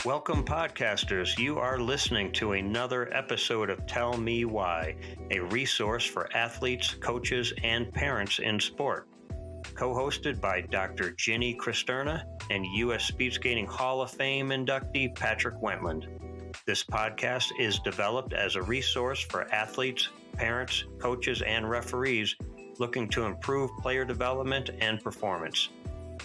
Welcome, podcasters. You are listening to another episode of Tell Me Why, a resource for athletes, coaches, and parents in sport. Co-hosted by Dr. Ginny Cristerna and U.S. Speed Skating Hall of Fame inductee Patrick Wentland. This podcast is developed as a resource for athletes, parents, coaches, and referees looking to improve player development and performance.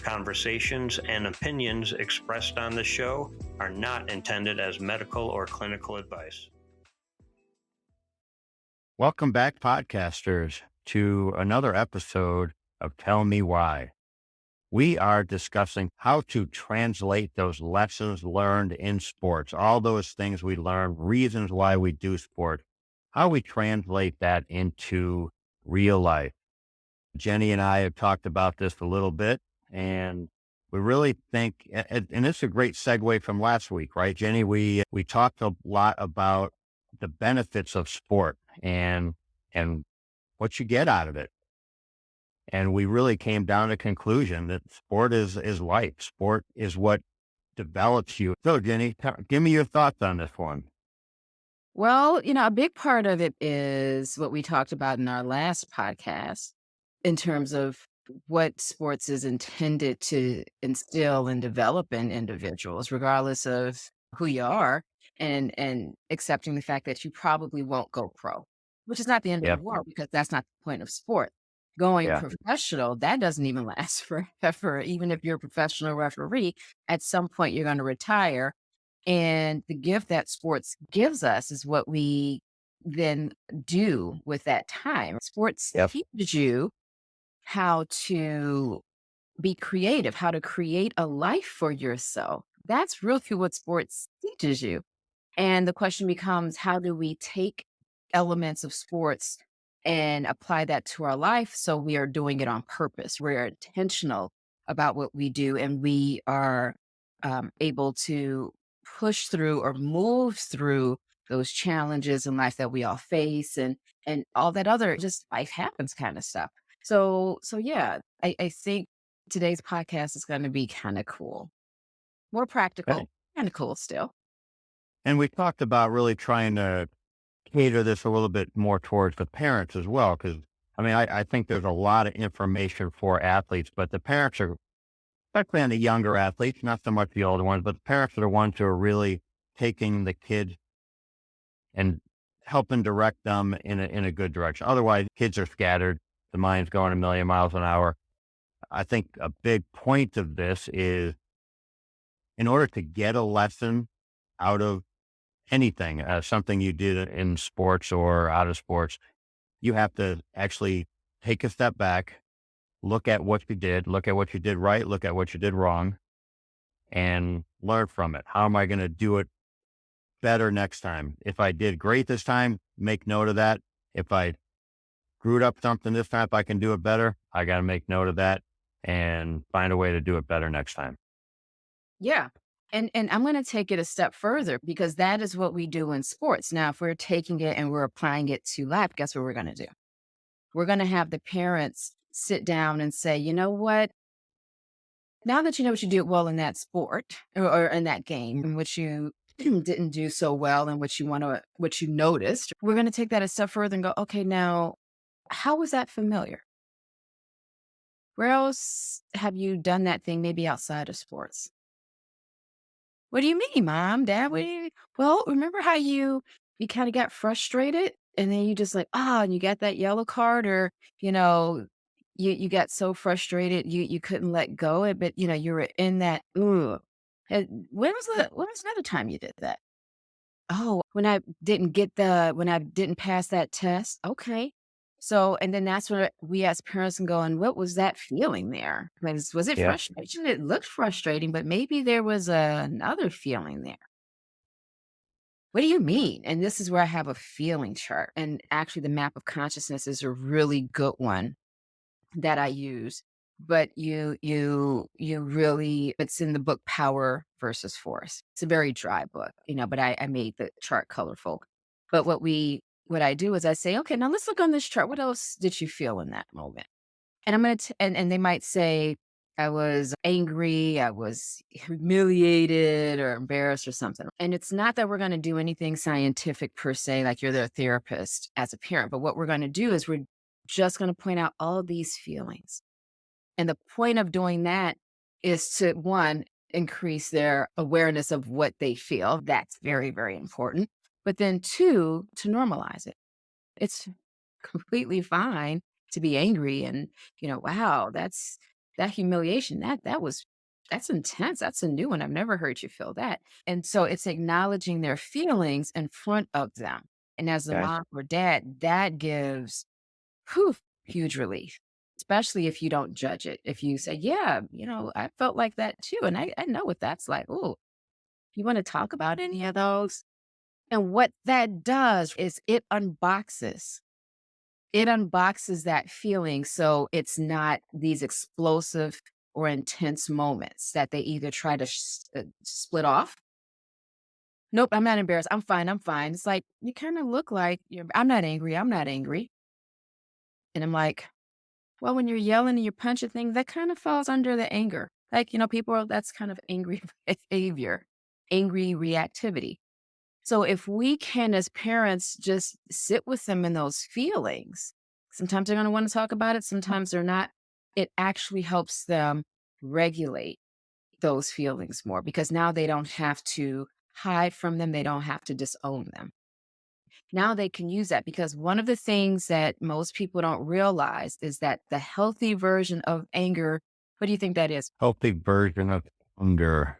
Conversations and opinions expressed on the show are not intended as medical or clinical advice. Welcome back, podcasters, to another episode of Tell Me Why. We are discussing how to translate those lessons learned in sports, all those things we learn, reasons why we do sport, how we translate that into real life. Jenny and I have talked about this a little bit, and we really think, and it's a great segue from last week, right, Jenny? We talked a lot about the benefits of sport and what you get out of it. And we really came down to the conclusion that sport is life. Sport is what develops you. So, Jenny, give me your thoughts on this one. Well, a big part of it is what we talked about in our last podcast in terms of what sports is intended to instill and develop in individuals, regardless of who you are, and accepting the fact that you probably won't go pro, which is not the end of Yeah, the world because that's not the point of sport. Going yeah, professional, that doesn't even last forever. Even if you're a professional referee, at some point you're going to retire, and the gift that sports gives us is what we then do with that time. Sports yep. teaches you how to be creative, how to create a life for yourself. That's really what sports teaches you. And the question becomes, how do we take elements of sports and apply that to our life so we are doing it on purpose? We're intentional about what we do, and we are able to push through or move through those challenges in life that we all face, and all that other just life happens kind of stuff. So yeah, I think today's podcast is going to be kind of cool, more practical, Okay. kind of cool still. And we talked about really trying to cater this a little bit more towards the parents as well, because I think there's a lot of information for athletes, but the parents are, especially on the younger athletes, not so much the older ones, but the parents are the ones who are really taking the kids and helping direct them in a good direction. Otherwise, kids are scattered. The mind's going a million miles an hour. I think a big point of this is in order to get a lesson out of anything, something you did in sports or out of sports, you have to actually take a step back, look at what you did right, look at what you did wrong, and learn from it. How am I going to do it better next time? If I did great this time, make note of that. If I screwed up something this time, if I can do it better, I got to make note of that and find a way to do it better next time. Yeah. And I'm going to take it a step further because that is what we do in sports. Now, if we're taking it and we're applying it to life, guess what we're going to do? We're going to have the parents sit down and say, you know what? Now that you know what you did well in that sport or in that game, in which you didn't do so well and what you noticed, we're going to take that a step further and go, okay, now, how was that familiar? Where else have you done that thing maybe outside of sports? What do you mean, mom, dad? What do you Well, remember how you kinda got frustrated and then you just like, and you got that yellow card, or, you know, you got so frustrated you couldn't let go of it, but, you were in that, "Ugh." When was another time you did that? "Oh, when I didn't pass that test." "Okay." So, and then that's where we as parents can go, "And what was that feeling there? Was it Yeah. frustration? It looked frustrating, but maybe there was another feeling there." "What do you mean?" And this is where I have a feeling chart, and actually the map of consciousness is a really good one that I use. But you really, it's in the book Power versus Force. It's a very dry book, but I made the chart colorful. But what I do is I say, okay, now let's look on this chart. What else did you feel in that moment? And I'm gonna and they might say, I was angry, I was humiliated or embarrassed or something. And it's not that we're going to do anything scientific per se, like you're their therapist as a parent, but what we're going to do is we're just going to point out all these feelings. And the point of doing that is to, one, increase their awareness of what they feel. That's very, very important. But then two, to normalize it. It's completely fine to be angry and, wow, that humiliation, that's intense. That's a new one. I've never heard you feel that. And so it's acknowledging their feelings in front of them. And as a Okay. mom or dad, that gives whew, huge relief, especially if you don't judge it. If you say, yeah, I felt like that too. And I know what that's like. Oh, you want to talk about any of those? And what that does is it unboxes that feeling so it's not these explosive or intense moments that they either try to split off. Nope, I'm not embarrassed. I'm fine. I'm fine. It's like, you kind of look like I'm not angry. I'm not angry. And I'm like, well, when you're yelling and you're punching things, that kind of falls under the anger. Like, that's kind of angry behavior, angry reactivity. So if we can, as parents, just sit with them in those feelings, sometimes they're going to want to talk about it, sometimes they're not. It actually helps them regulate those feelings more because now they don't have to hide from them. They don't have to disown them. Now they can use that because one of the things that most people don't realize is that the healthy version of anger, what do you think that is? Healthy version of anger.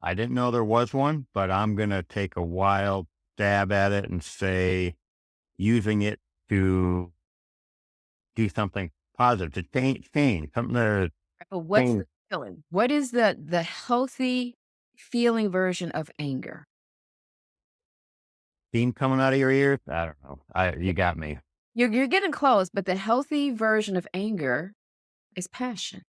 I didn't know there was one, but I'm going to take a wild stab at it and say using it to do something positive, to change, something to But what's change. the feeling? What is the healthy feeling version of anger? Steam coming out of your ears? I don't know. You got me. You're getting close, but the healthy version of anger is passion,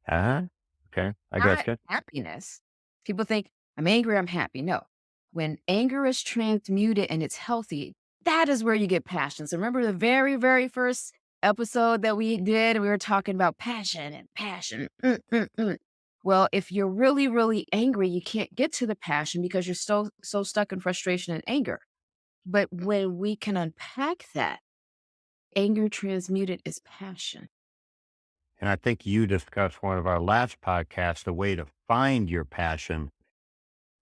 Uh-huh. Okay. I not gotcha. happiness. People think I'm angry, I'm happy. No. When anger is transmuted and it's healthy, that is where you get passion. So remember the very, very first episode that we did, we were talking about passion and passion. Well, if you're really, really angry, you can't get to the passion because you're so stuck in frustration and anger. But when we can unpack that, anger transmuted is passion. And I think you discussed one of our last podcasts, the way to find your passion.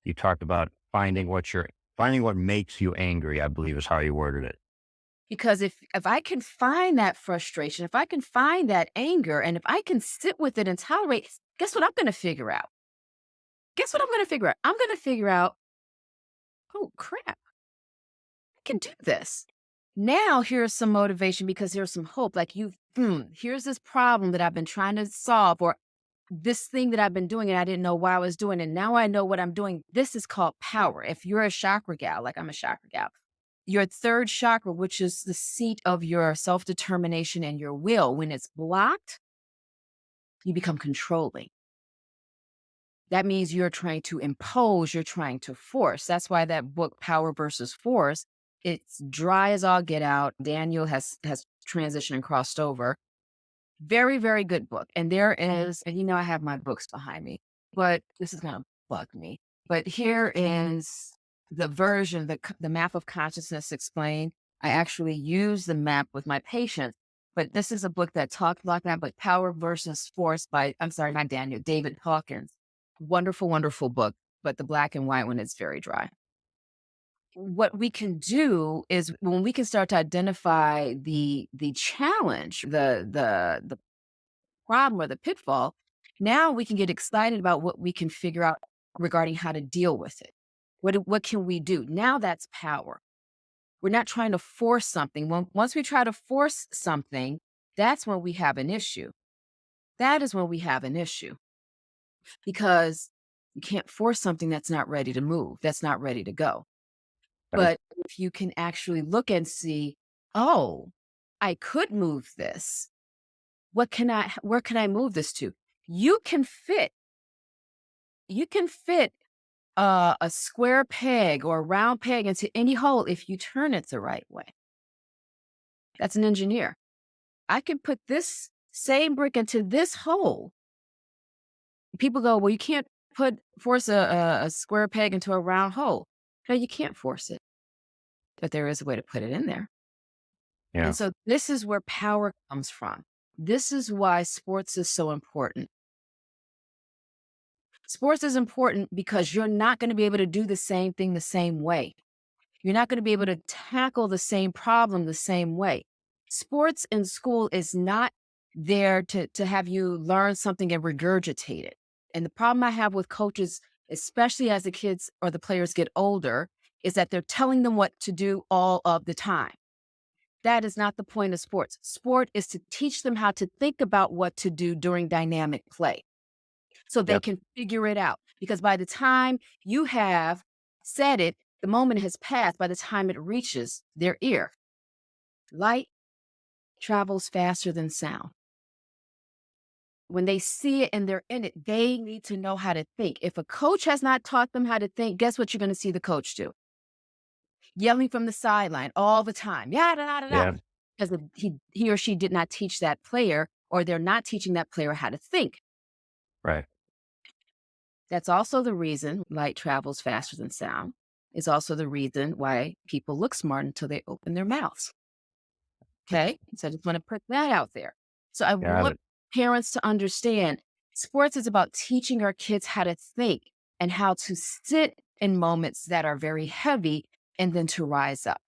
You talked about finding what makes you angry, I believe is how you worded it. Because if I can find that frustration, if I can find that anger, and if I can sit with it and tolerate, guess what I'm going to figure out? Guess what I'm going to figure out? I'm going to figure out, oh crap, I can do this. Now here's some motivation because there's some hope. Like here's this problem that I've been trying to solve, or this thing that I've been doing and I didn't know why I was doing. And now I know what I'm doing. This is called power. If you're a chakra gal, like I'm a chakra gal, your third chakra, which is the seat of your self determination and your will, when it's blocked, you become controlling. That means you're trying to impose, you're trying to force. That's why that book, Power versus Force, it's dry as all get out. Daniel has transitioned and crossed over. Very, very good book. And there is, and I have my books behind me, but this is going to bug me. But here is the version, the map of consciousness explained. I actually use the map with my patients, but this is a book that talks about that, but Power versus Force by, I'm sorry, not Daniel, David Hawkins. Wonderful, wonderful book, but the black and white one is very dry. What we can do is when we can start to identify the challenge, the problem or the pitfall, now we can get excited about what we can figure out regarding how to deal with it. What can we do? Now that's power. We're not trying to force something. Once we try to force something, that's when we have an issue. That is when we have an issue because you can't force something that's not ready to move, that's not ready to go. Right. But if you can actually look and see, oh, I could move this. Where can I move this to? You can fit a square peg or a round peg into any hole if you turn it the right way. That's an engineer. I can put this same brick into this hole. People go, well, you can't force a square peg into a round hole. No, you can't force it, but there is a way to put it in there. Yeah. And so this is where power comes from. This is why sports is so important. Sports is important because you're not going to be able to do the same thing the same way. You're not going to be able to tackle the same problem the same way. Sports in school is not there to have you learn something and regurgitate it. And the problem I have with coaches, especially as the kids or the players get older, is that they're telling them what to do all of the time. That is not the point of sports. Sport is to teach them how to think about what to do during dynamic play so they Yep. can figure it out. Because by the time you have said it, the moment has passed by the time it reaches their ear. Light travels faster than sound. When they see it and they're in it, they need to know how to think. If a coach has not taught them how to think, guess what you're going to see the coach do? Yelling from the sideline all the time. Yada, yada, Yeah. yada. Because he or she did not teach that player, or they're not teaching that player how to think. Right. That's also the reason light travels faster than sound. It's also the reason why people look smart until they open their mouths. Okay? So I just want to put that out there. So I Got want it. parents to understand sports is about teaching our kids how to think and how to sit in moments that are very heavy and then to rise up.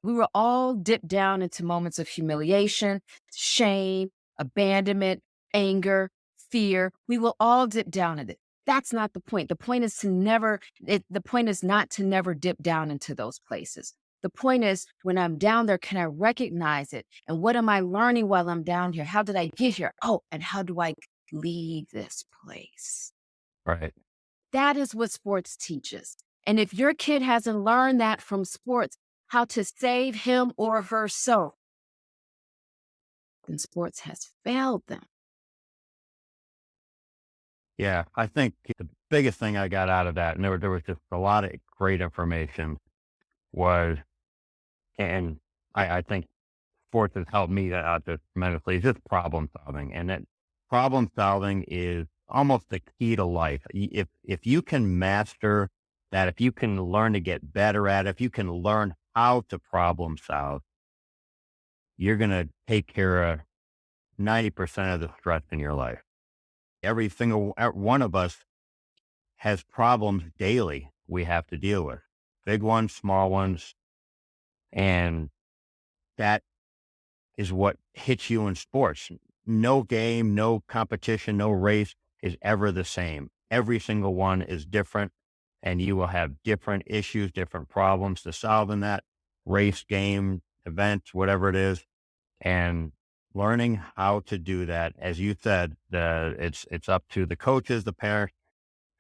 We were all dipped down into moments of humiliation, shame, abandonment, anger, fear. We will all dip down in it. That's not the point. The point is the point is not to never dip down into those places. The point is when I'm down there, can I recognize it? And what am I learning while I'm down here? How did I get here? Oh, and how do I leave this place? Right. That is what sports teaches. And if your kid hasn't learned that from sports, how to save him or her soul, then sports has failed them. Yeah. I think the biggest thing I got out of that, and there was just a lot of great information, was, and I think sports has helped me out just tremendously, is just problem solving. And that problem solving is almost the key to life. If you can master that, if you can learn to get better at it, if you can learn how to problem solve, you're going to take care of 90% of the stress in your life. Every single one of us has problems daily we have to deal with, big ones, small ones. And that is what hits you in sports. No game, no competition, no race is ever the same. Every single one is different, and you will have different issues, different problems to solve in that race, game, event, whatever it is. And learning how to do that, as you said, it's up to the coaches, the parents,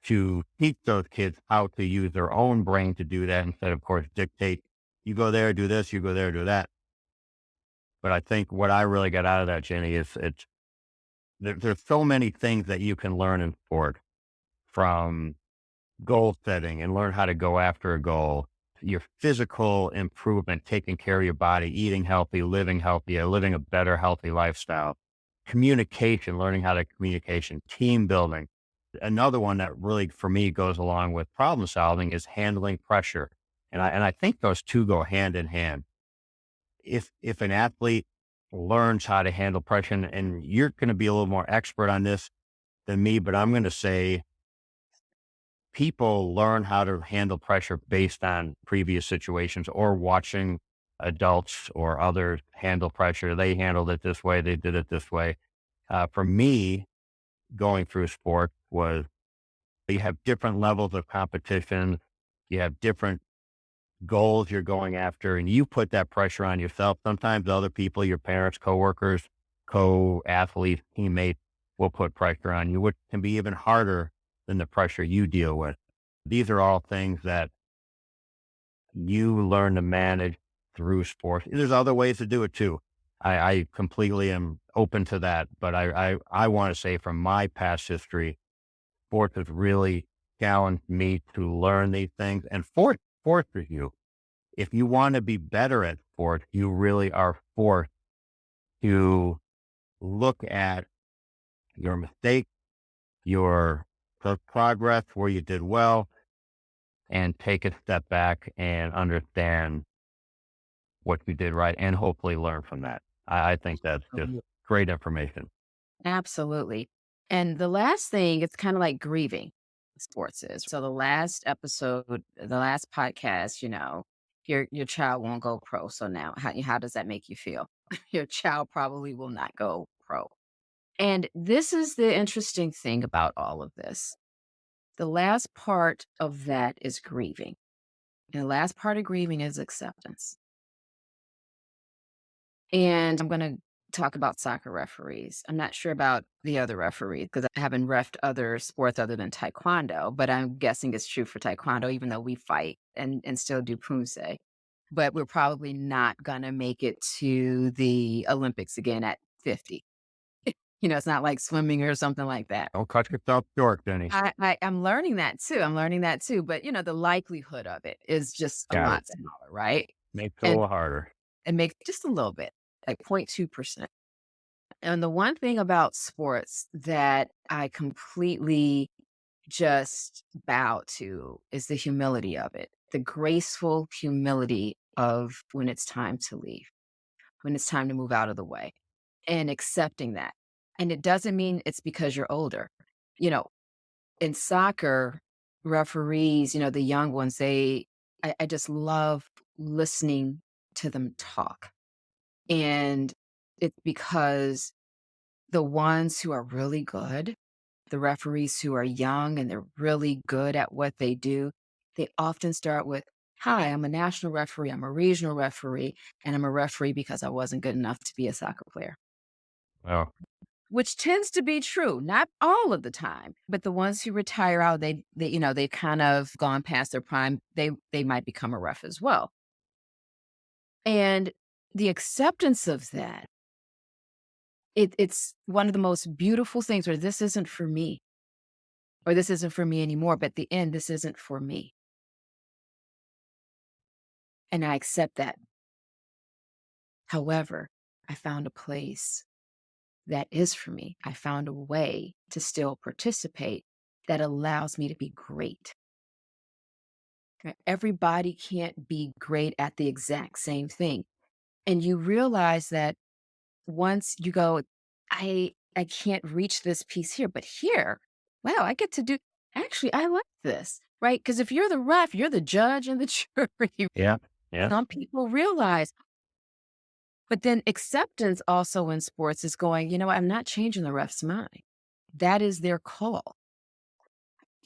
to teach those kids how to use their own brain to do that instead of course, dictate, you go there, do this, you go there, do that. But I think what I really got out of that, Jenny, is there's so many things that you can learn in sport, from goal setting and learn how to go after a goal, your physical improvement, taking care of your body, eating healthy, living a better, healthy lifestyle, communication, learning how to communication, team building. Another one that really, for me, goes along with problem solving is handling pressure. And I think those two go hand in hand. If an athlete learns how to handle pressure, and you're going to be a little more expert on this than me, but I'm going to say people learn how to handle pressure based on previous situations or watching adults or others handle pressure. They handled it this way. They did it this way. For me, going through sport was, you have different levels of competition. You have different goals you're going after, and you put that pressure on yourself. Sometimes other people, your parents, coworkers, co-athletes, teammates will put pressure on you, which can be even harder than the pressure you deal with. These are all things that you learn to manage through sports. There's other ways to do it too. I completely am open to that, but I want to say from my past history, sports has really challenged me to learn these things and forces you. If you want to be better at sport, you really are forced to look at your mistake, your progress where you did well, and take a step back and understand what you did right and hopefully learn from that. I think that's just Absolutely. great information. Absolutely. And the last thing, it's kind of like grieving sports is. So the last episode, the last podcast, your child won't go pro. So now how does that make you feel? Your child probably will not go pro. And this is the interesting thing about all of this. The last part of that is grieving. And the last part of grieving is acceptance. And I'm going to talk about soccer referees. I'm not sure about the other referees because I haven't refed other sports other than taekwondo, but I'm guessing it's true for taekwondo, even though we fight and still do poomse. But we're probably not going to make it to the Olympics again at 50. It's not like swimming or something like that. Don't cut yourself short, Denny. I'm learning that too. I'm learning that too. But the likelihood of it is just a Got it. lot smaller, right? Makes it a And little harder. it makes just a little bit, like 0.2%. And the one thing about sports that I completely just bow to is the humility of it, the graceful humility of when it's time to leave, when it's time to move out of the way, and accepting that. And it doesn't mean it's because you're older. You know, in soccer, referees, the young ones, I just love listening to them talk. And it's because the ones who are really good, the referees who are young and they're really good at what they do, they often start with, "Hi, I'm a national referee, I'm a regional referee, and I'm a referee because I wasn't good enough to be a soccer player." Well, Which tends to be true, not all of the time, but the ones who retire out, they've kind of gone past their prime, they might become a ref as well. And the acceptance of that, it's one of the most beautiful things where this isn't for me, or this isn't for me anymore, but at the end, this isn't for me. And I accept that. However, I found a place that is for me. I found a way to still participate that allows me to be great. Right? Everybody can't be great at the exact same thing. And you realize that once you go, I can't reach this piece here, but here, wow, I get to do, actually, I like this, right? Because if you're the ref, you're the judge and the jury. yeah, yeah, Some people realize, but then acceptance also in sports is going, I'm not changing the ref's mind. That is their call.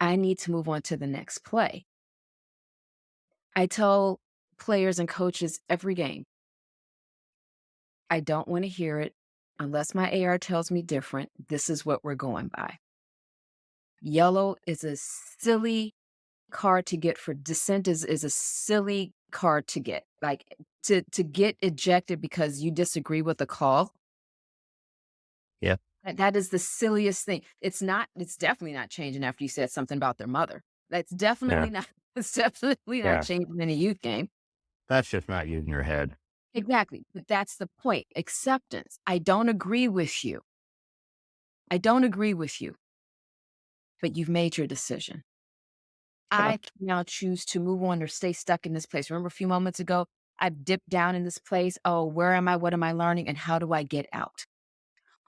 I need to move on to the next play. I tell players and coaches every game, I don't want to hear it unless my AR tells me different. This is what we're going by. Yellow is a silly card to get for dissent is a silly card to get. Like to get ejected because you disagree with the call. yeah, That is the silliest thing. It's definitely not changing after you said something about their mother. That's yeah, definitely not, it's definitely not yeah. changing in a youth game. That's just not using your head. Exactly. But that's the point. Acceptance. I don't agree with you. I don't agree with you, but you've made your decision. Yeah, I can now choose to move on or stay stuck in this place. Remember a few moments ago, I've dipped down in this place. Oh, where am I? What am I learning? And how do I get out?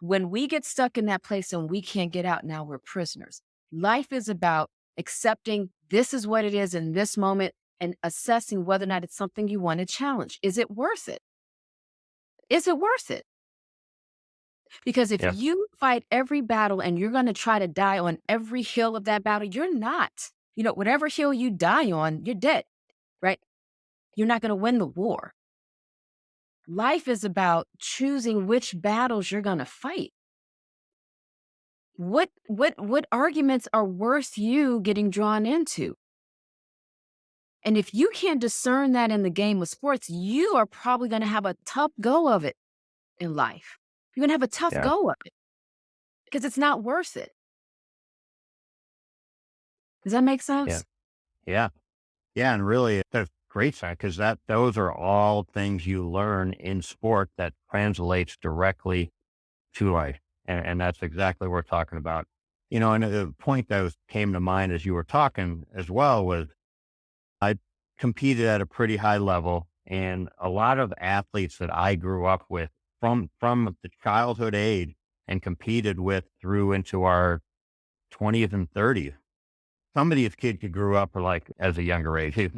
When we get stuck in that place and we can't get out, now we're prisoners. Life is about accepting this is what it is in this moment and assessing whether or not it's something you want to challenge. Is it worth it? Is it worth it? Because if yeah, you fight every battle and you're going to try to die on every hill of that battle, you're not. Whatever hill you die on, you're dead, right? You're not going to win the war. Life is about choosing which battles you're going to fight. What arguments are worth you getting drawn into? And if you can't discern that in the game of sports, you are probably going to have a tough go of it in life. You're going to have a tough yeah, go of it because it's not worth it. Does that make yeah, sense? yeah, yeah. And really, there's great sign because those are all things you learn in sport that translates directly to life. And that's exactly what we're talking about. And the point came to mind as you were talking as well was I competed at a pretty high level, and a lot of athletes that I grew up with from the childhood age and competed with through into our 20s and 30s. Some of these kids who grew up are like as a younger age, he's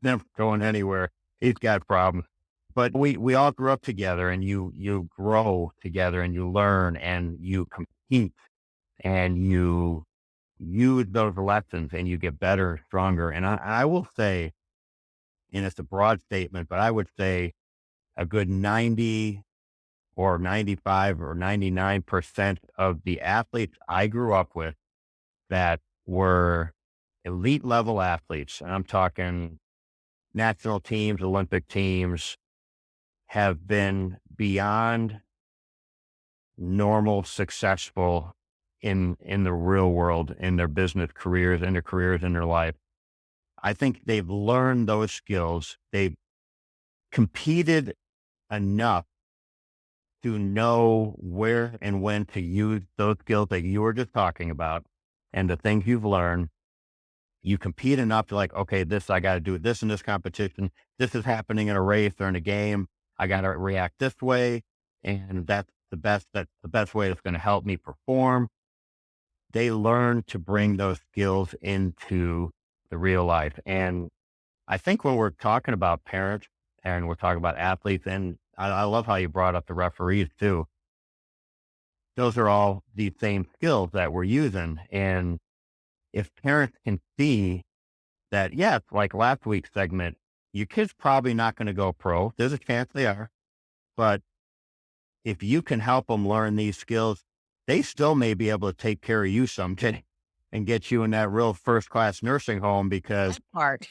never going anywhere. He's got problems. But we all grew up together, and you grow together, and you learn, and you compete, and you use those lessons, and you get better, stronger. And I will say, and it's a broad statement, but I would say a good 90 or 95 or 99% of the athletes I grew up with that were elite level athletes, and I'm talking national teams, Olympic teams, have been beyond normal successful in the real world, in their business careers, in their careers, in their life. I think they've learned those skills. They've competed enough to know where and when to use those skills that you were just talking about and the things you've learned. You compete enough to like, okay, I got to do this in this competition. This is happening in a race or in a game. I got to react this way. And that's the best way that's going to help me perform. They learn to bring those skills into the real life. And I think when we're talking about parents and we're talking about athletes, and I love how you brought up the referees too. Those are all the same skills that we're using. And if parents can see that, yes, like last week's segment, your kid's probably not going to go pro. There's a chance they are. But if you can help them learn these skills, they still may be able to take care of you someday and get you in that real first class nursing home because That part.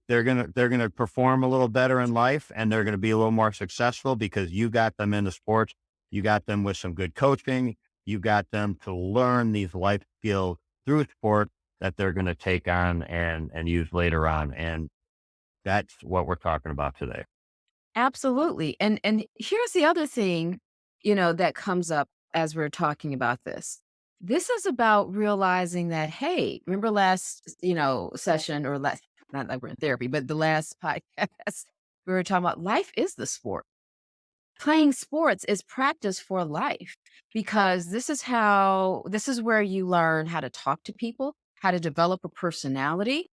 they're gonna perform a little better in life, and they're gonna be a little more successful because you got them into sports. You got them with some good coaching. You got them to learn these life skills through sport that they're gonna take on and use later on. And that's what we're talking about today. Absolutely. And here's the other thing, that comes up as we're talking about this. This is about realizing that, hey, remember last, session or last, not like we're in therapy, but the last podcast, we were talking about life is the sport. Playing sports is practice for life because this is where you learn how to talk to people, how to develop a personality,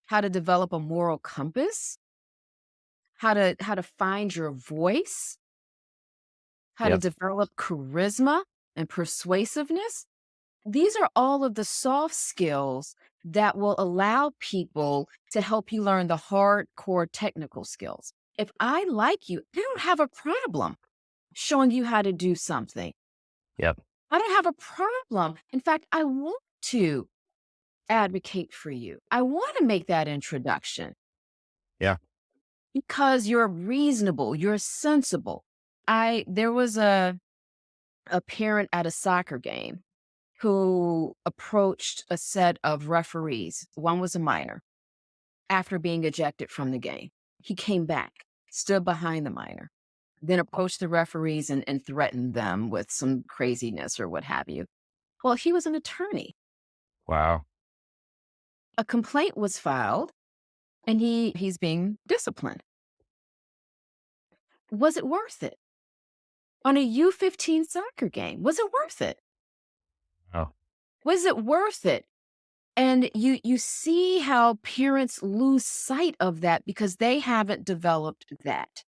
how to develop a moral compass, how to find your voice, how to Yep. develop charisma and persuasiveness. These are all of the soft skills that will allow people to help you learn the hardcore technical skills. If I like you, I don't have a problem showing you how to do something. Yep. I don't have a problem. In fact, I want to advocate for you. I want to make that introduction Yeah. because you're reasonable, you're sensible. There was a parent at a soccer game who approached a set of referees. One was a minor after being ejected from the game. He came back, stood behind the minor, then approached the referees and threatened them with some craziness or what have you. Well, he was an attorney. Wow. A complaint was filed and he's being disciplined. Was it worth it? On a U15 soccer game, was it worth it? Oh, Was it worth it? And you see how parents lose sight of that because they haven't developed that.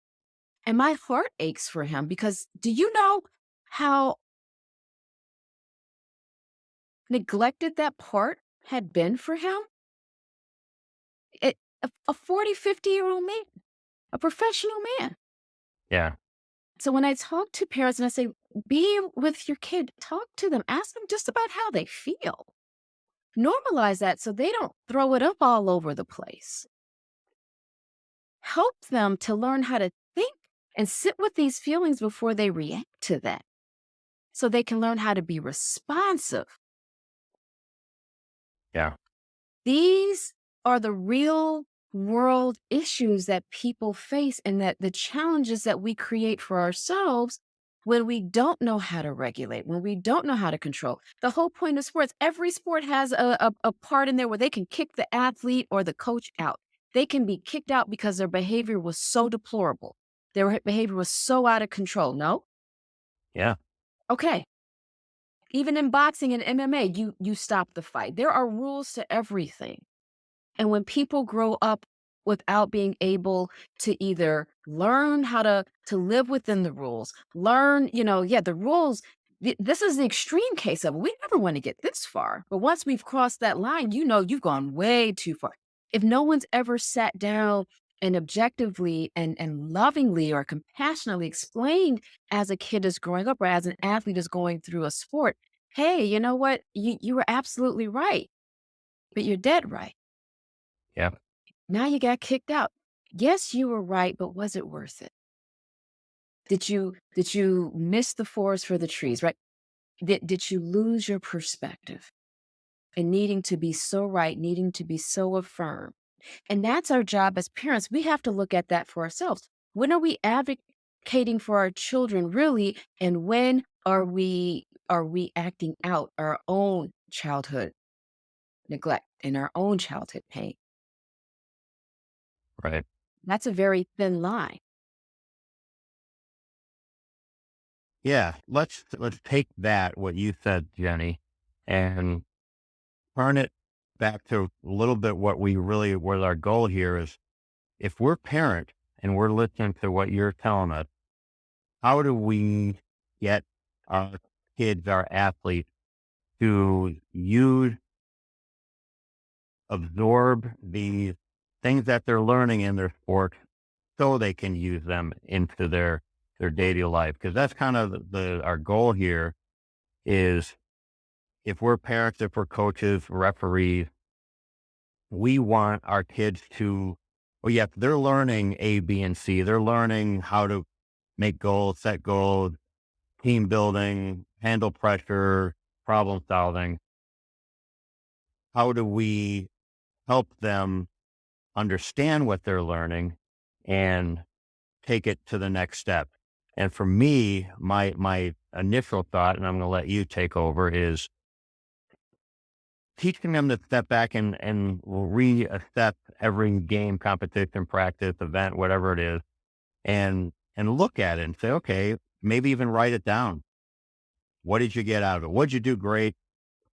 And my heart aches for him because do you know how neglected that part had been for him? A 40, 50-year-old man, a professional man. yeah. So when I talk to parents and I say, be with your kid, talk to them, ask them just about how they feel. Normalize that so they don't throw it up all over the place. Help them to learn how to think and sit with these feelings before they react to that so they can learn how to be responsive. Yeah. These are the real world issues that people face and that the challenges that we create for ourselves when we don't know how to regulate, when we don't know how to control. The whole point of sports, every sport has a part in there where they can kick the athlete or the coach out. They can be kicked out because their behavior was so deplorable. Their behavior was so out of control. No? Yeah. Okay. Even in boxing and MMA, you stop the fight. There are rules to everything. And when people grow up without being able to either learn how to live within the rules, learn, yeah, the rules, this is the extreme case of it. We never want to get this far. But once we've crossed that line, you've gone way too far. If no one's ever sat down and objectively and lovingly or compassionately explained as a kid is growing up or as an athlete is going through a sport, hey, you know what? You were absolutely right, but you're dead right. Yeah. Now you got kicked out. Yes, you were right, but was it worth it? Did you miss the forest for the trees, right? Did you lose your perspective and needing to be so right, needing to be so affirmed? And that's our job as parents. We have to look at that for ourselves. When are we advocating for our children really? And when are we acting out our own childhood neglect and our own childhood pain? Right. That's a very thin line. Yeah. Let's take that, what you said, Jenny, and turn it back to a little bit what our goal here is. If we're parent and we're listening to what you're telling us, how do we get our kids, our athletes, to absorb the things that they're learning in their sport so they can use them into their daily life? Because that's kind of our goal here is, if we're parents, if we're coaches, referees, we want our kids to, well, yeah, they're learning A, B, and C. They're learning how to make goals, set goals, team building, handle pressure, problem solving. How do we help them understand what they're learning and take it to the next step? And for me, my initial thought, and I'm going to let you take over, is teaching them to step back and reassess every game, competition, practice, event, whatever it is, and look at it and say, okay, maybe even write it down. What did you get out of it? What did you do great?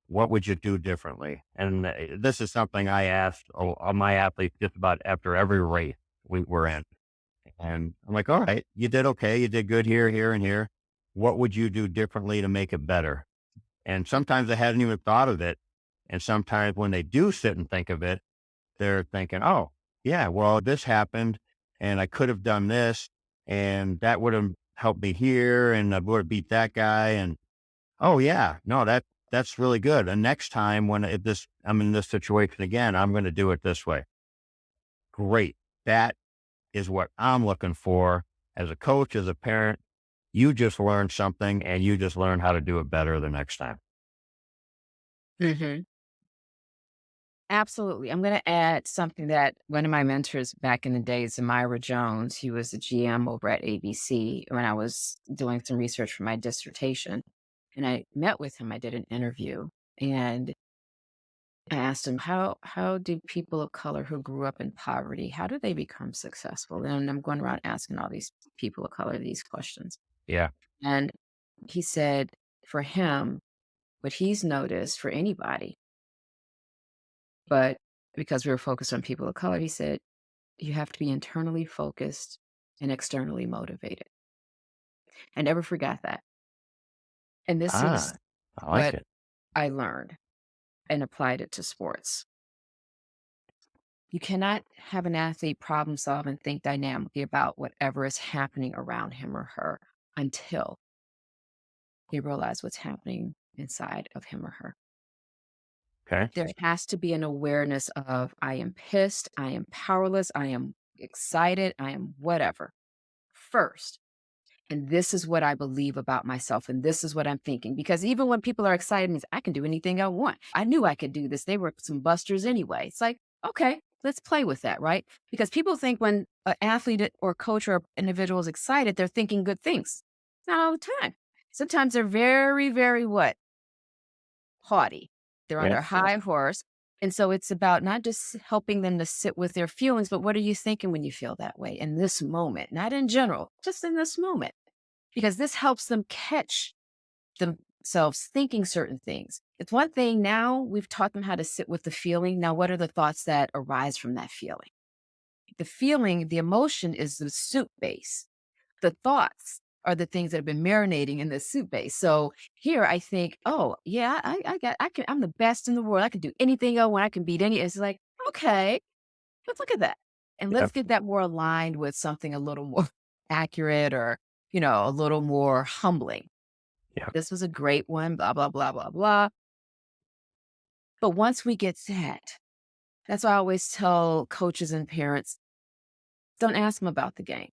What would you do differently? And this is something I asked all my athletes just about after every race we were in. And I'm like, all right, you did okay. You did good here, here, and here. What would you do differently to make it better? And sometimes they hadn't even thought of it. And sometimes when they do sit and think of it, they're thinking, oh, yeah, well, this happened and I could have done this and that would have helped me here and I would have beat that guy. And oh, yeah, no, that's really good. And next time I'm in this situation again, I'm going to do it this way. Great. That is what I'm looking for as a coach, as a parent. You just learned something and you just learned how to do it better the next time. Hmm. Absolutely. I'm going to add something that one of my mentors back in the days, Myra Jones, he was the GM over at ABC when I was doing some research for my dissertation. And I met with him. I did an interview and I asked him, how do people of color who grew up in poverty, how do they become successful? And I'm going around asking all these people of color these questions. Yeah. And he said, for him, what he's noticed for anybody, but because we were focused on people of color, he said, you have to be internally focused and externally motivated. I never forgot that. And this Ah, is I like what it. I learned and applied it to sports. You cannot have an athlete problem solve and think dynamically about whatever is happening around him or her until they realize what's happening inside of him or her. Okay. There has to be an awareness of, I am pissed, I am powerless, I am excited, I am whatever first. And this is what I believe about myself. And this is what I'm thinking. Because even when people are excited, it means I can do anything I want. I knew I could do this. They were some busters anyway. It's like, okay. Let's play with that, right? Because people think when an athlete or coach or individual is excited, they're thinking good things. Not all the time. Sometimes they're very, very what? Haughty. They're on Yeah. their high horse. And so it's about not just helping them to sit with their feelings, but what are you thinking when you feel that way in this moment? Not in general, just in this moment. Because this helps them catch themselves thinking certain things. It's one thing now we've taught them how to sit with the feeling. Now, what are the thoughts that arise from that feeling? The feeling, the emotion is the soup base. The thoughts are the things that have been marinating in the soup base. So here I think, oh yeah, I'm the best in the world. I can do anything I want. I can beat any. It's like, okay, let's look at that. And Yeah. let's get that more aligned with something a little more accurate or, a little more humbling. Yeah. This was a great one, blah, blah, blah, blah, blah. But once we get that, that's why I always tell coaches and parents, don't ask them about the game.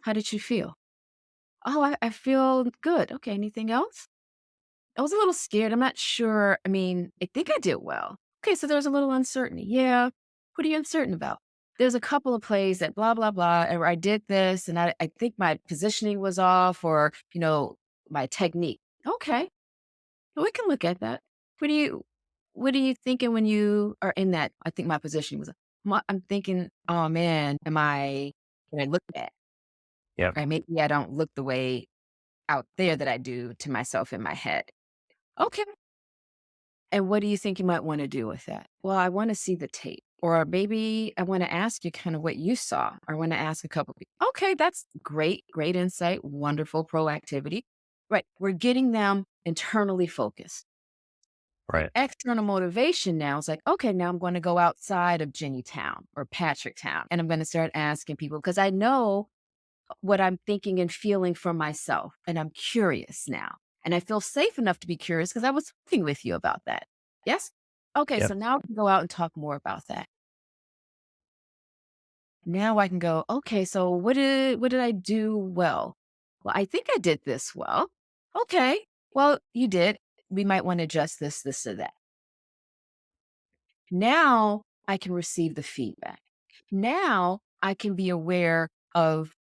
How did you feel? Oh, I feel good. Okay, anything else? I was a little scared. I'm not sure. I mean, I think I did well. Okay, so there's a little uncertainty. Yeah. What are you uncertain about? There's a couple of plays that blah, blah, blah. Or I did this and I think my positioning was off or, my technique. Okay. Well, we can look at that. What do you what are you thinking when you are in that? I think my positioning was I'm thinking, oh man, can I look bad? Yeah. Right? Maybe I don't look the way out there that I do to myself in my head. Okay. And what do you think you might want to do with that? Well, I want to see the tape. Or maybe I want to ask you kind of what you saw. Or I want to ask a couple people. Okay, that's great, great insight, wonderful proactivity. Right. We're getting them internally focused. The Right. external motivation now is like, okay, now I'm going to go outside of Jennytown or Patricktown and I'm going to start asking people because I know what I'm thinking and feeling for myself. And I'm curious now. And I feel safe enough to be curious because I was talking with you about that. Yes? Okay, Yep. so now I can go out and talk more about that. Now I can go, okay, so what did I do well? Well, I think I did this well. Okay. Well, you did. We might want to adjust this, or that. Now I can receive the feedback. Now I can be aware of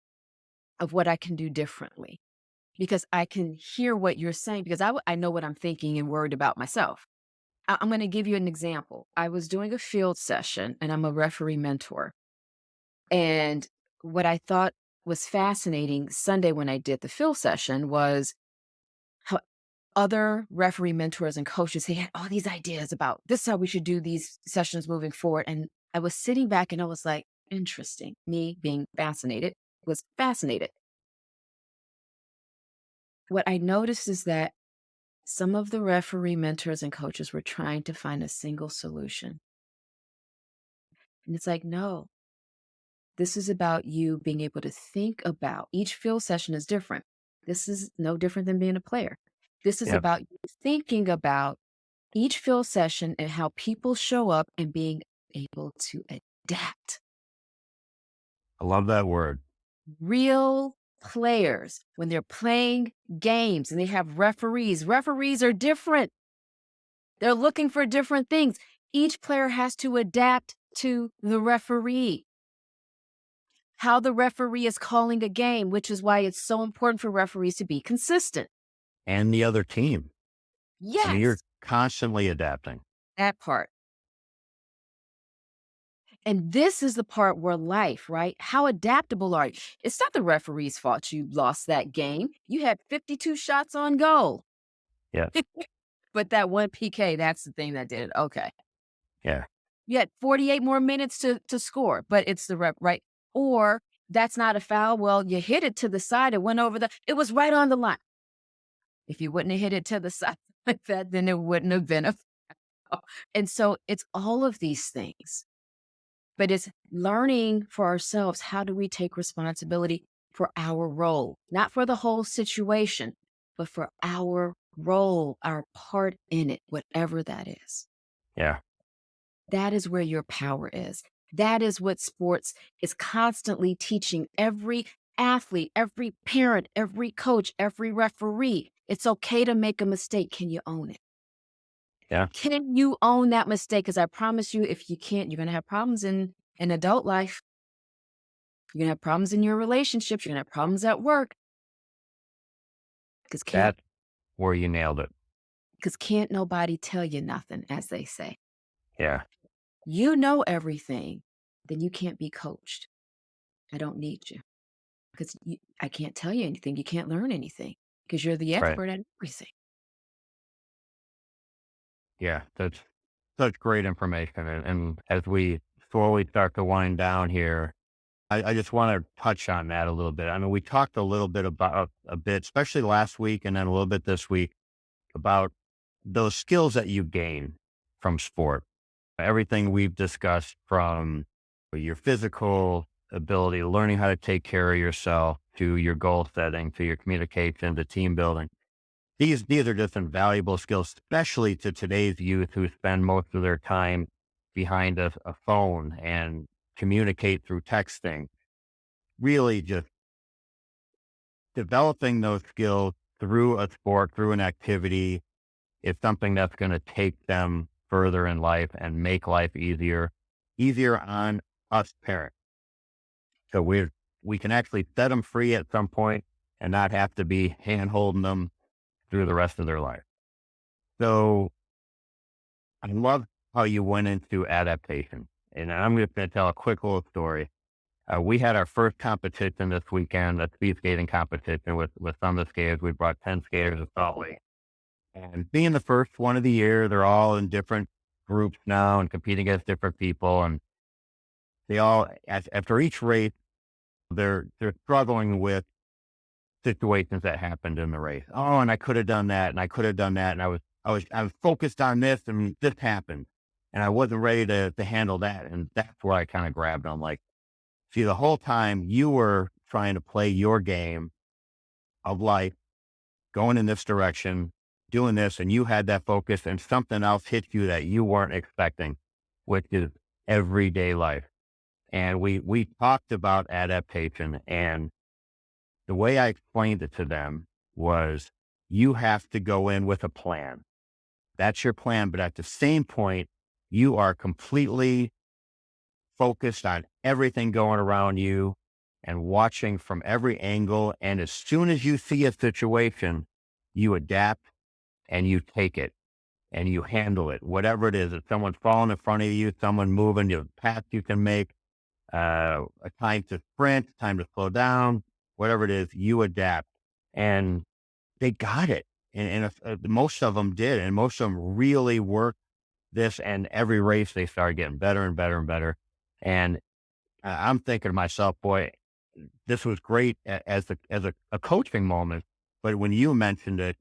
what I can do differently because I can hear what you're saying because I know what I'm thinking and worried about myself. I'm going to give you an example. I was doing a field session and I'm a referee mentor. And what I thought was fascinating Sunday when I did the field session was how other referee mentors and coaches, they had all these ideas about this is how we should do these sessions moving forward. And I was sitting back and I was like, interesting. Me being fascinated was fascinated. What I noticed is that some of the referee mentors and coaches were trying to find a single solution. And it's like, no, this is about you being able to think about each field session is different. This is no different than being a player. This is Yep. about you thinking about each field session and how people show up and being able to adapt. I love that word. Real players, when they're playing games and they have referees are different. They're looking for different things. Each player has to adapt to the referee, how the referee is calling a game, which is why it's so important for referees to be consistent. And the other team. I mean, you're Yes, constantly adapting. that part. And this is the part where life, right? How adaptable are you? It's not the referee's fault you lost that game. You had 52 shots on goal. Yeah. But that one PK, that's the thing that did it. Okay. Yeah. You had 48 more minutes to score, but it's the rep, right? Or that's not a foul. Well, you hit it to the side. It went over it was right on the line. If you wouldn't have hit it to the side like that, then it wouldn't have been a foul. And so it's all of these things, but it's learning for ourselves. How do we take responsibility for our role, not for the whole situation, but for our role, our part in it, whatever that is. Yeah. That is where your power is. That is what sports is constantly teaching every athlete, every parent, every coach, every referee. It's okay to make a mistake. Can you own it? Yeah. Can you own that mistake? Because I promise you, if you can't, you're gonna have problems in adult life. You're gonna have problems in your relationships. You're gonna have problems at work. Because can't That's where you nailed it. because can't nobody tell you nothing, as they say. Yeah. You know everything, then you can't be coached. I don't need you because I can't tell you anything. You can't learn anything because you're the Right. expert at everything. Yeah. That's such great information. And as we slowly start to wind down here, I just want to touch on that a little bit. I mean, we talked a little bit about a bit, especially last week and then a little bit this week about those skills that you gain from sport. Everything we've discussed from your physical ability, learning how to take care of yourself, to your goal setting, to your communication, to team building. These are just invaluable skills, especially to today's youth who spend most of their time behind a phone and communicate through texting. Really just developing those skills through a sport, through an activity is something that's going to take them further in life and make life easier on us parents. So we can actually set them free at some point and not have to be hand holding them through the rest of their life. So I love how you went into adaptation. And I'm just going to tell a quick little story. We had our first competition this weekend, a speed skating competition with some of the skaters. We brought 10 skaters to Salt Lake. And being the first one of the year, they're all in different groups now and competing against different people. And they all, after each race, they're struggling with situations that happened in the race. Oh, and I could have done that, and I could have done that, and I was focused on this, and this happened, and I wasn't ready to handle that, and that's where I kind of grabbed them. Like, see, the whole time you were trying to play your game of life, going in this direction, doing this, and you had that focus, and something else hit you that you weren't expecting, which is everyday life. And we talked about adaptation, and the way I explained it to them was you have to go in with a plan. That's your plan. But at the same point, you are completely focused on everything going around you and watching from every angle. And as soon as you see a situation, you adapt and you take it and you handle it, whatever it is. If someone's falling in front of you, someone moving, you path you can make, a time to sprint, time to slow down, whatever it is, you adapt. And they got it. And most of them did. And most of them really worked this. And every race, they started getting better and better and better. And I'm thinking to myself, boy, this was great as a coaching moment. But when you mentioned it,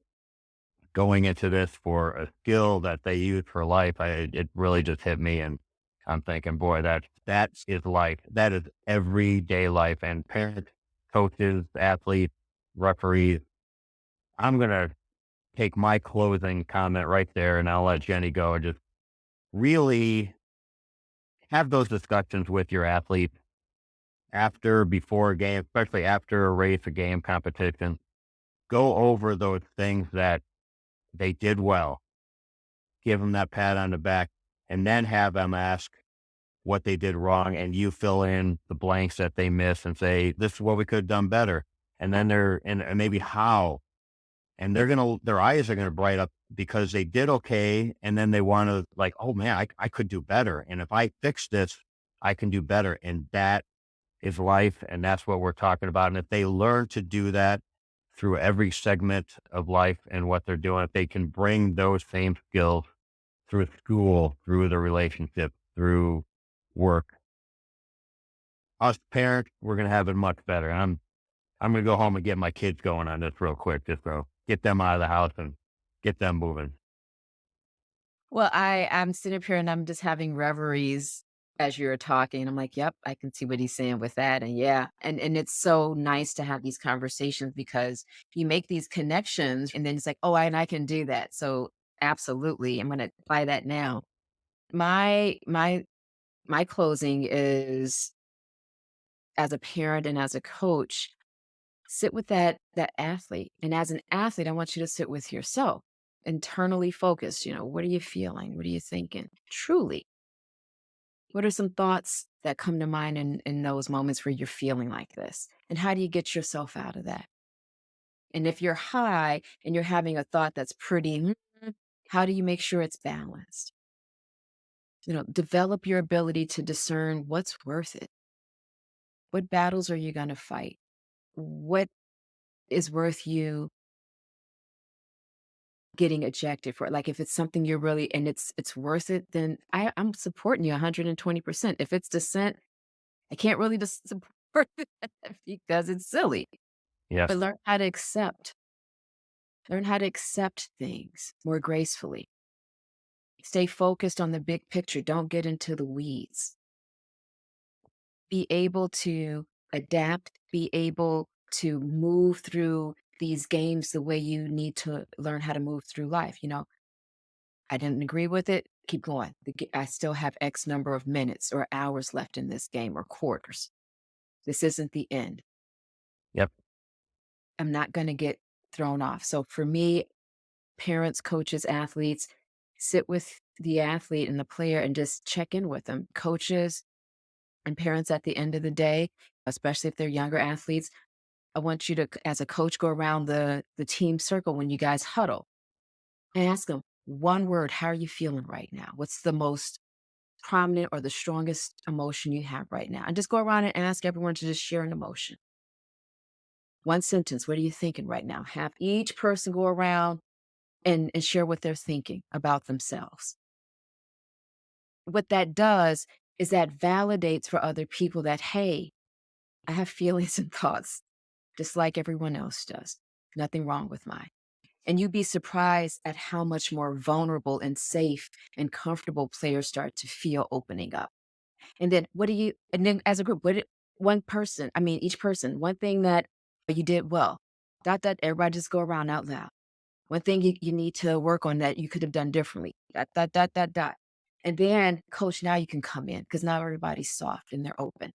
going into this for a skill that they use for life, it really just hit me. And I'm thinking, boy, that is life. That is everyday life. And parents, coaches, athletes, referees, I'm going to take my closing comment right there and I'll let Jenny go and just really have those discussions with your athletes after, before a game, especially after a race, a game, competition. Go over those things that they did well, give them that pat on the back, and then have them ask what they did wrong. And you fill in the blanks that they miss and say, this is what we could have done better. And then and maybe how. And their eyes are going to bright up because they did okay. And then they want to, like, oh man, I could do better. And if I fix this, I can do better. And that is life. And that's what we're talking about. And if they learn to do that through every segment of life and what they're doing, if they can bring those same skills through school, through the relationship, through work, us parents, we're going to have it much better. I'm going to go home and get my kids going on this real quick, just so get them out of the house and get them moving. Well, I'm sitting up here and I'm just having reveries as you're talking. I'm like, yep, I can see what he's saying with that. And yeah, and it's so nice to have these conversations because you make these connections and then it's like, oh, and I can do that. So absolutely, I'm gonna apply that now. My closing is as a parent and as a coach, sit with that athlete. And as an athlete, I want you to sit with yourself internally focused. What are you feeling? What are you thinking? Truly, what are some thoughts that come to mind in those moments where you're feeling like this? And how do you get yourself out of that? And if you're high and you're having a thought that's pretty, how do you make sure it's balanced? Develop your ability to discern what's worth it. What battles are you going to fight? What is worth you getting ejected for? Like if it's something you're really and it's worth it, then I'm supporting you 120%. If it's dissent, I can't really just support it because it's silly. Yes. But learn how to accept things more gracefully. Stay focused on the big picture. Don't get into the weeds. Be able to adapt, be able to move through these games the way you need to learn how to move through life. I didn't agree with it. Keep going. I still have X number of minutes or hours left in this game or quarters. This isn't the end. Yep. I'm not going to get thrown off. So for me, parents, coaches, athletes, sit with the athlete and the player and just check in with them. Coaches and parents at the end of the day, especially if they're younger athletes, I want you to, as a coach, go around the team circle when you guys huddle and ask them one word, how are you feeling right now? What's the most prominent or the strongest emotion you have right now? And just go around and ask everyone to just share an emotion. One sentence, what are you thinking right now? Have each person go around and share what they're thinking about themselves. What that does is that validates for other people that, hey, I have feelings and thoughts just like everyone else does. Nothing wrong with mine. And you'd be surprised at how much more vulnerable and safe and comfortable players start to feel opening up. And then and then as a group, each person, one thing that you did well, everybody just go around out loud. One thing you need to work on that you could have done differently, dot, dot, dot, dot, dot. And then, coach, now you can come in because now everybody's soft and they're open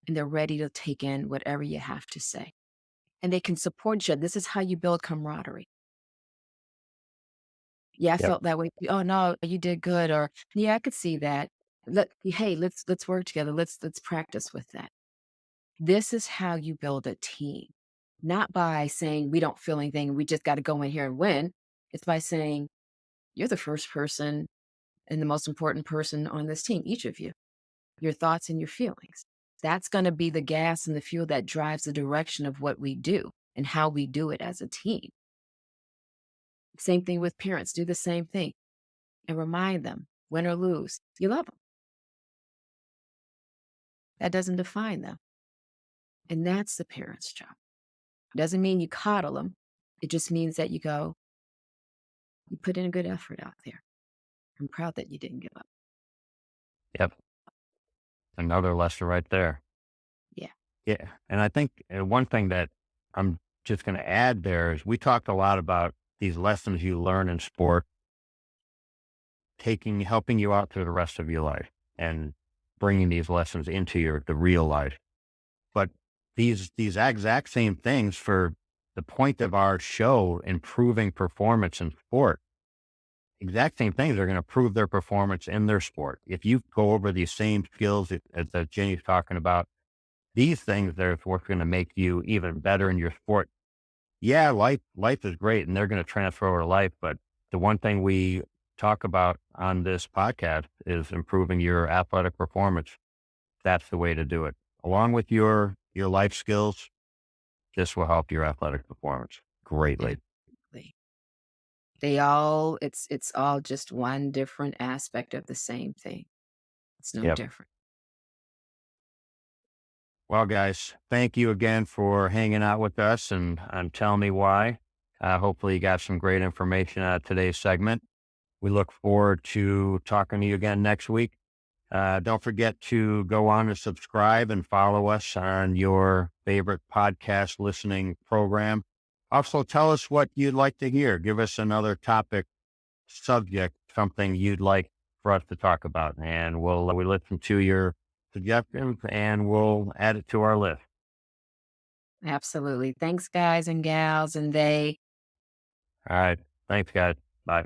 and they're ready to take in whatever you have to say. And they can support each other. This is how you build camaraderie. Yeah, I Yep. felt that way. Oh no, you did good. Or yeah, I could see that. Let's work together. Let's practice with that. This is how you build a team. Not by saying we don't feel anything, we just got to go in here and win. It's by saying you're the first person and the most important person on this team, each of you, your thoughts and your feelings. That's going to be the gas and the fuel that drives the direction of what we do and how we do it as a team. Same thing with parents. Do the same thing and remind them, win or lose, you love them. That doesn't define them. And that's the parent's job. Doesn't mean you coddle them. It just means that you put in a good effort out there. I'm proud that you didn't give up. Yep. Another lesson right there. Yeah. Yeah. And I think one thing that I'm just going to add there is we talked a lot about these lessons you learn in sport, helping you out through the rest of your life and bringing these lessons into the real life. But these exact same things for the point of our show, improving performance in sport, exact same things are going to improve their performance in their sport. If you go over these same skills that Jenny's talking about, these things are what's going to make you even better in your sport. Yeah, life is great and they're going to transfer over to life. But the one thing we talk about on this podcast is improving your athletic performance. That's the way to do it. Along with your life skills, this will help your athletic performance greatly. Exactly. It's all just one different aspect of the same thing. It's no Yep. different. Well, guys, thank you again for hanging out with us and Tell Me Why. Hopefully you got some great information out of today's segment. We look forward to talking to you again next week. Don't forget to go on and subscribe and follow us on your favorite podcast listening program. Also, tell us what you'd like to hear. Give us another topic, subject, something you'd like for us to talk about. And we listen to your suggestions and we'll add it to our list. Absolutely. Thanks, guys and gals, and they. All right. Thanks, guys. Bye.